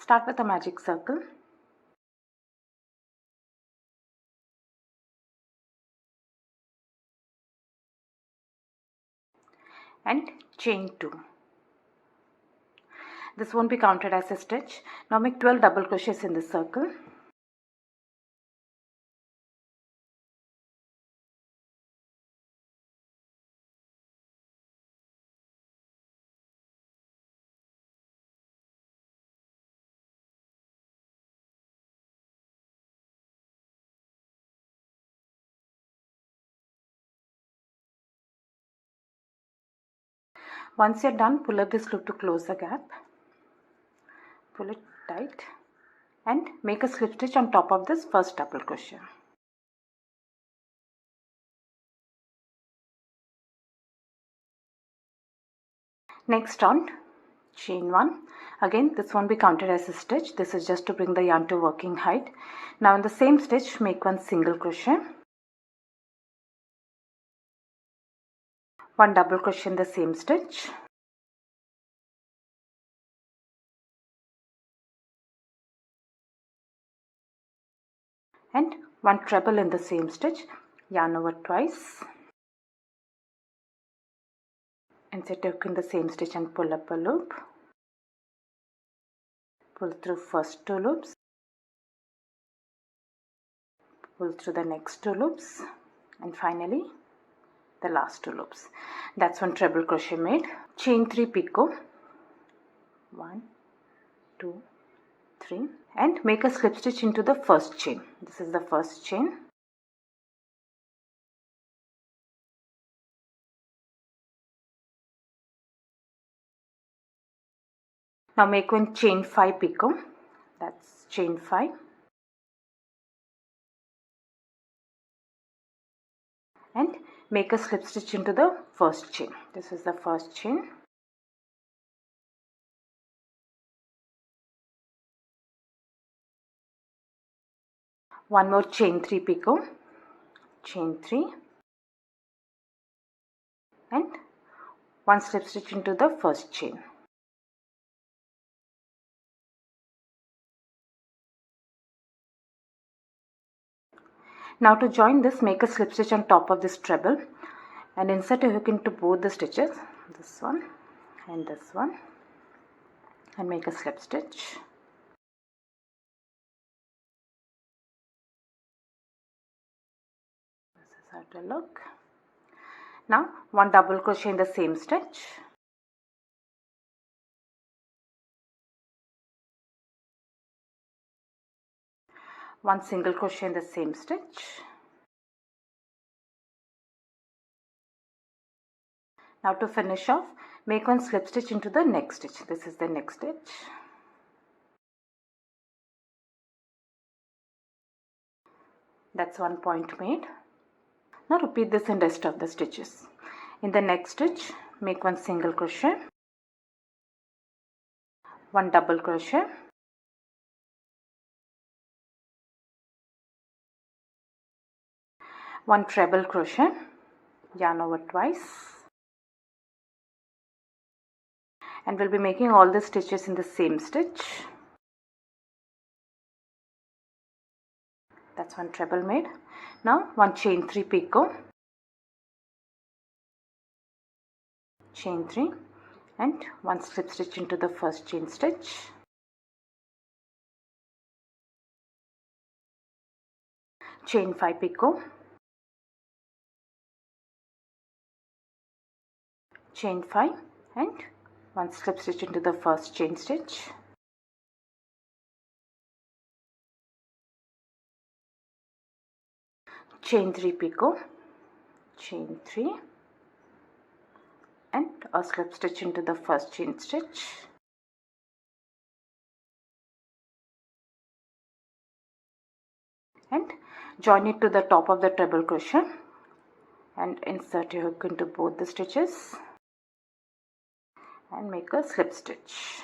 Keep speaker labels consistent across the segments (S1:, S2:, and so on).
S1: Start with a magic circle and chain 2. This won't be counted as a stitch. Now make 12 double crochets in this circle. Once you're done, pull up this loop to close the gap. Pull it tight and make a slip stitch on top of this first double crochet. Next on chain 1. Again, this won't be counted as a stitch. This is just to bring the yarn to working height. Now in the same stitch, make one single crochet, one double crochet in the same stitch, and one treble in the same stitch. Yarn over twice, insert a hook in the same stitch and pull up a loop. Pull through first 2 loops, pull through the next 2 loops, and finally the last 2 loops. That's one treble crochet made. Chain 3 picot, 1, 2, 3, and make a slip stitch into the first chain. This is the first chain. Now make one chain 5 picot. That's chain 5. And make a slip stitch into the first chain. This is the first chain. One more chain 3 picot, chain 3, and one slip stitch into the first chain. Now to join this, make a slip stitch on top of this treble and insert a hook into both the stitches, this one and this one, and make a slip stitch. This is how it will look. Now one double crochet in the same stitch, one single crochet in the same stitch. Now to finish off, make one slip stitch into the next stitch. This is the next stitch. That's one point made. Now repeat this in rest of the stitches. In the next stitch, make one single crochet, one double crochet, one treble crochet, yarn over twice, and we'll be making all the stitches in the same stitch. That's one treble made. Now one chain 3 picot, chain 3, and one slip stitch into the first chain stitch, chain 5 picot, chain 5, and one slip stitch into the first chain stitch, chain 3 picot, chain 3, and a slip stitch into the first chain stitch, and join it to the top of the treble crochet and insert your hook into both the stitches and make a slip stitch.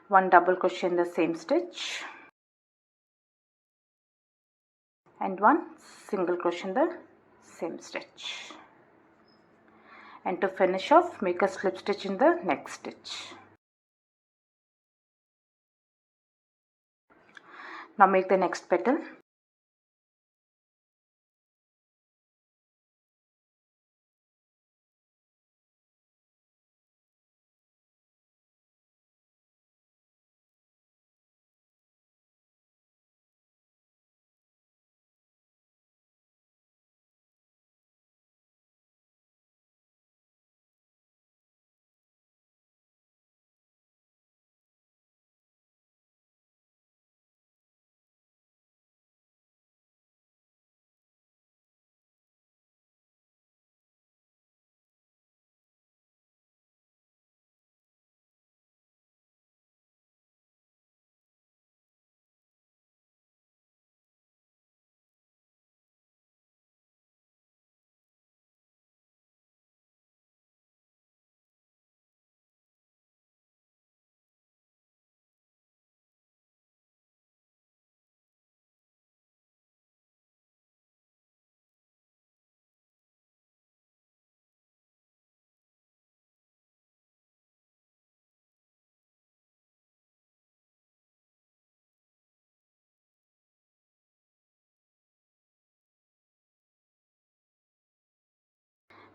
S1: One double crochet in the same stitch and one single crochet in the same stitch. And to finish off, make a slip stitch in the next stitch. Now make the next petal.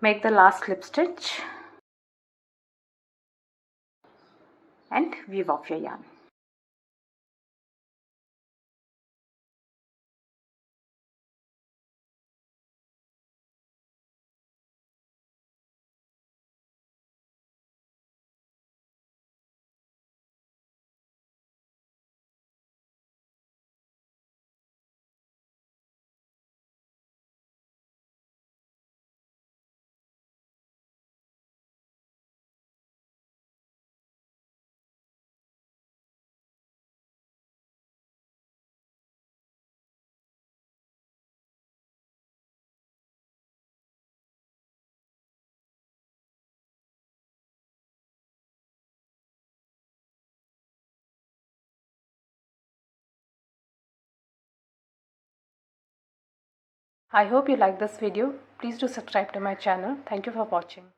S1: Make the last slip stitch and weave off your yarn. I hope you like this video. Please do subscribe to my channel. Thank you for watching.